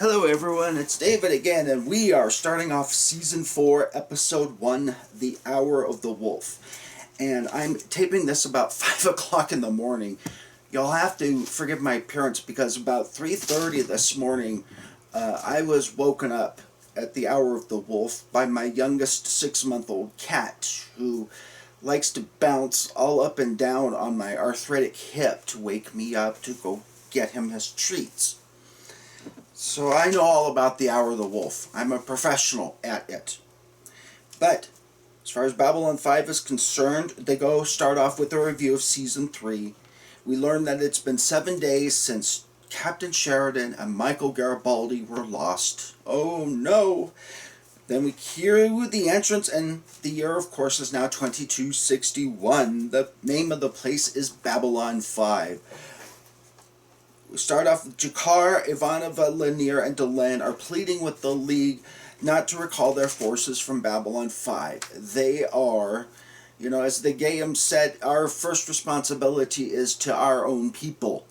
Hello everyone, it's David again, and we are starting off Season 4, Episode 1, The Hour of the Wolf. And I'm taping this about 5 o'clock in the morning. You'll have to forgive my appearance because about 3:30 this morning, I was woken up at the Hour of the Wolf by my youngest 6-month-old cat, who likes to bounce all up and down on my arthritic hip to wake me up to go get him his treats. So I know all about the Hour of the Wolf. I'm a professional at it. But as far as Babylon 5 is concerned, they start off with a review of Season 3. We learn that it's been 7 days since Captain Sheridan and Michael Garibaldi were lost. Oh no! Then we cue the entrance, and the year, of course, is now 2261. The name of the place is Babylon 5. We start off with Jakar, Ivanova, Lanier, and Delenn are pleading with the League not to recall their forces from Babylon 5. They are, as the Gaium said, our first responsibility is to our own people.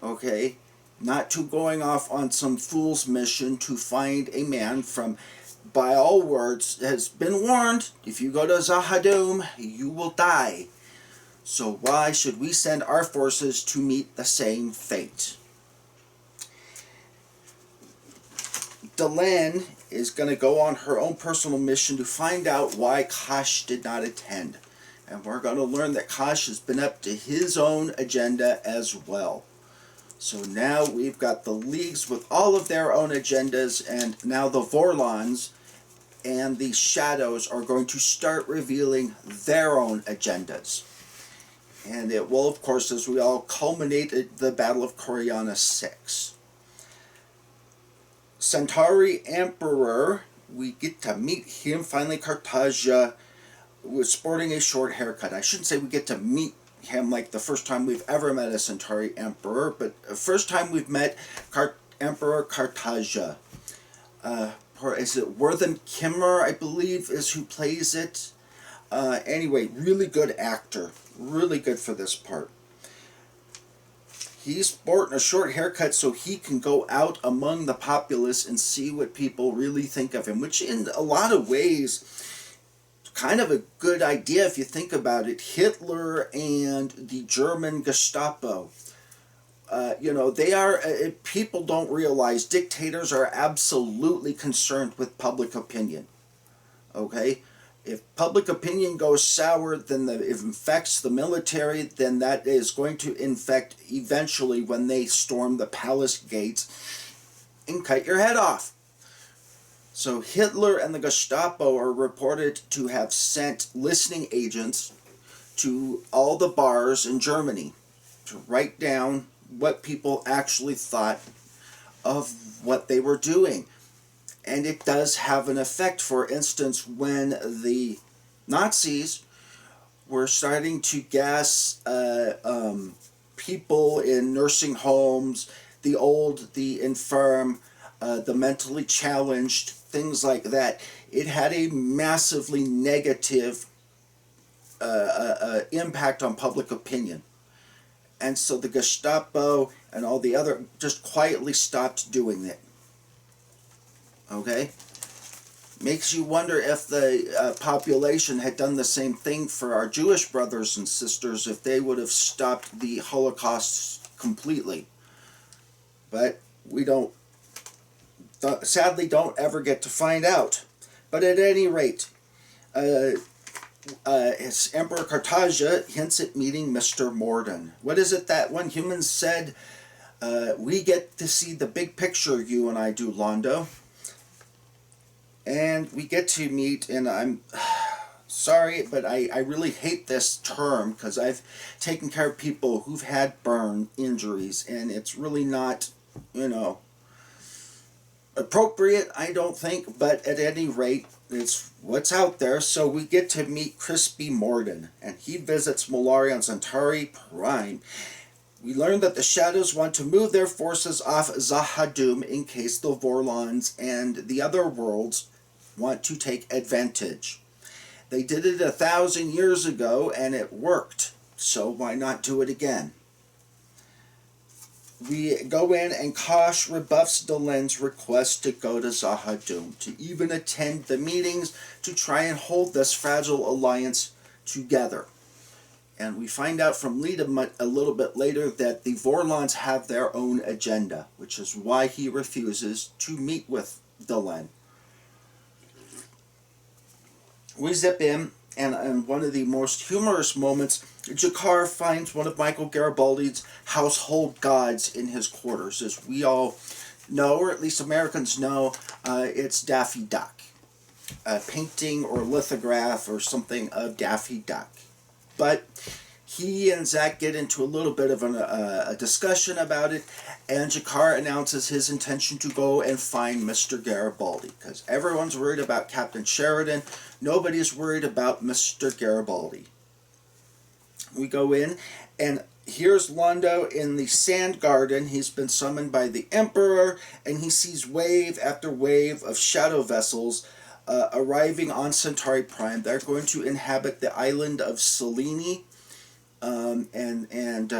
Okay? Not to going off on some fool's mission to find a man from, by all words, has been warned, if you go to Zahadum, you will die. So why should we send our forces to meet the same fate? Delenn is going to go on her own personal mission to find out why Kosh did not attend. And we're going to learn that Kosh has been up to his own agenda as well. So now we've got the Leagues with all of their own agendas, and now the Vorlons and the Shadows are going to start revealing their own agendas. And it will, of course, as we all culminate at the Battle of Coriana 6. Centauri Emperor, we get to meet him. Finally, Cartagia was sporting a short haircut. I shouldn't say we get to meet him like the first time we've ever met a Centauri Emperor, but the first time we've met Emperor Cartagia. Is it Wortham Kimmer, I believe, is who plays it? Anyway, really good actor. Really good for this part. He's sporting a short haircut so he can go out among the populace and see what people really think of him, which in a lot of ways, kind of a good idea if you think about it. Hitler and the German Gestapo, they are, people don't realize dictators are absolutely concerned with public opinion. Okay? If public opinion goes sour, then it infects the military, then that is going to infect eventually when they storm the palace gates and cut your head off. So Hitler and the Gestapo are reported to have sent listening agents to all the bars in Germany to write down what people actually thought of what they were doing. And it does have an effect. For instance, when the Nazis were starting to gas people in nursing homes, the old, the infirm, the mentally challenged, things like that, it had a massively negative impact on public opinion. And so the Gestapo and all the other just quietly stopped doing it. Okay? Makes you wonder if the population had done the same thing for our Jewish brothers and sisters, if they would have stopped the Holocaust completely. But we sadly don't ever get to find out. But at any rate, Emperor Cartagia hints at meeting Mr. Morden. What is it that one human said? We get to see the big picture, you and I do, Londo. And we get to meet, and I'm sorry, but I really hate this term because I've taken care of people who've had burn injuries, and it's really not, appropriate, I don't think, but at any rate, it's what's out there. So we get to meet Crispy Morden, and he visits Lorien on Centauri Prime. We learn that the Shadows want to move their forces off Zahadum in case the Vorlons and the other worlds want to take advantage. They did it 1,000 years ago and it worked, so why not do it again? we go in and Kosh rebuffs Delen's request to go to Zahadum, to even attend the meetings to try and hold this fragile alliance together. And we find out from Lita a little bit later that the Vorlons have their own agenda, which is why he refuses to meet with Delen. We zip in, and in one of the most humorous moments, G'Kar finds one of Michael Garibaldi's household gods in his quarters. As we all know, or at least Americans know, it's Daffy Duck. A painting or lithograph or something of Daffy Duck. But he and Zack get into a little bit of a discussion about it, and G'Kar announces his intention to go and find Mr. Garibaldi, because everyone's worried about Captain Sheridan. Nobody's worried about Mr. Garibaldi. We go in, and here's Londo in the sand garden. He's been summoned by the Emperor, and he sees wave after wave of shadow vessels arriving on Centauri Prime. They're going to inhabit the island of Selene, and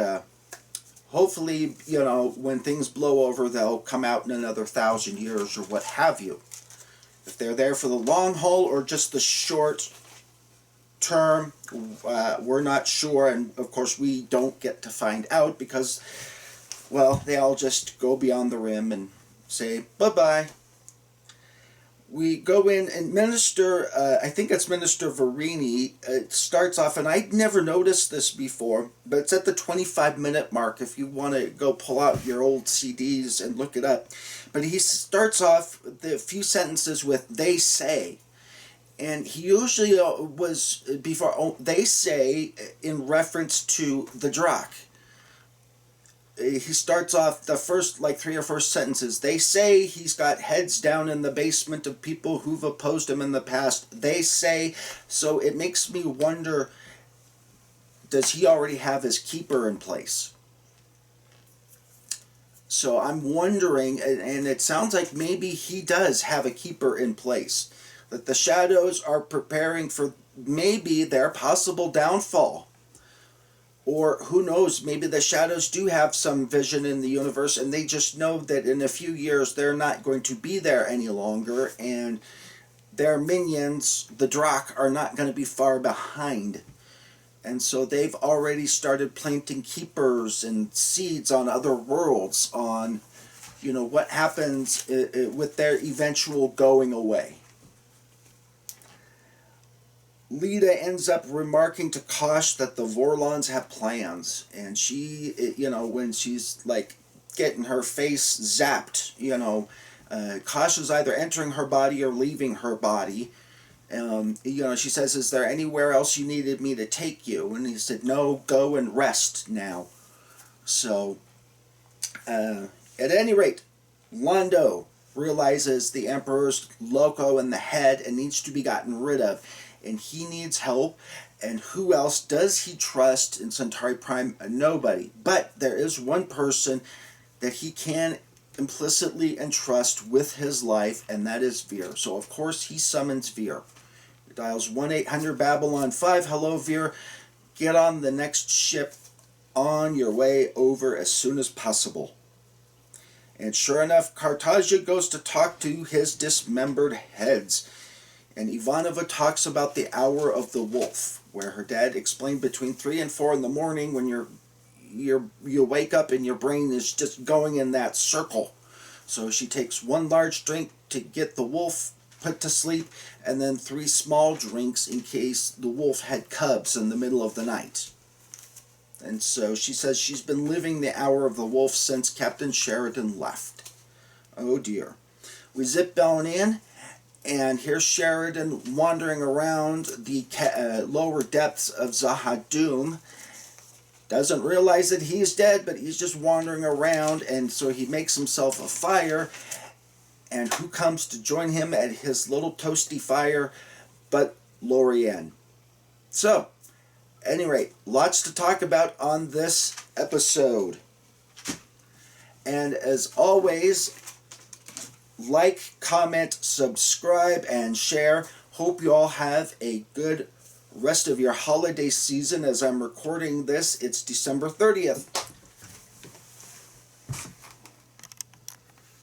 hopefully, you know, when things blow over, they'll come out in another 1,000 years or what have you. If they're there for the long haul or just the short term, we're not sure, and of course we don't get to find out because, well, they all just go beyond the rim and say bye-bye. We go in and Minister, I think it's Minister Verini, starts off, and I'd never noticed this before, but it's at the 25-minute mark if you want to go pull out your old CDs and look it up. But he starts off the few sentences with, "they say." And he usually was, before, "they say," in reference to the Drakh. He starts off the first, like, 3 or 4 sentences. "They say he's got heads down in the basement of people who've opposed him in the past. They say." So it makes me wonder, does he already have his keeper in place? So I'm wondering, and it sounds like maybe he does have a keeper in place. That the shadows are preparing for maybe their possible downfall. Or who knows, maybe the shadows do have some vision in the universe and they just know that in a few years they're not going to be there any longer, and their minions, the Drakh, are not going to be far behind. And so they've already started planting keepers and seeds on other worlds, on, you know, what happens with their eventual going away. Lita ends up remarking to Kosh that the Vorlons have plans, and she, you know, when she's like getting her face zapped, you know, Kosh is either entering her body or leaving her body. You know, she says, "Is there anywhere else you needed me to take you?" And he said, "No, go and rest now." So, at any rate, Londo realizes the Emperor's loco in the head and needs to be gotten rid of. And he needs help, and who else does he trust in Centauri Prime? Nobody. But there is one person that he can implicitly entrust with his life, and that is Vir. So of course he summons Vir. He dials 1-800-BABYLON-5. "Hello, Vir. Get on the next ship on your way over as soon as possible." And sure enough, Cartagia goes to talk to his dismembered heads. And Ivanova talks about the hour of the wolf, where her dad explained between 3 and 4 in the morning, when you wake up and your brain is just going in that circle. So she takes 1 large drink to get the wolf put to sleep, and then 3 small drinks in case the wolf had cubs in the middle of the night. And so she says she's been living the hour of the wolf since Captain Sheridan left. Oh dear. We zip on in. And here's Sheridan wandering around the lower depths of Zahadum. Doesn't realize that he's dead, but he's just wandering around, and so he makes himself a fire. And who comes to join him at his little toasty fire but Lorien? So, at any rate, lots to talk about on this episode. And as always, like, comment, subscribe, and share. Hope you all have a good rest of your holiday season. As I'm recording this, it's December 30th.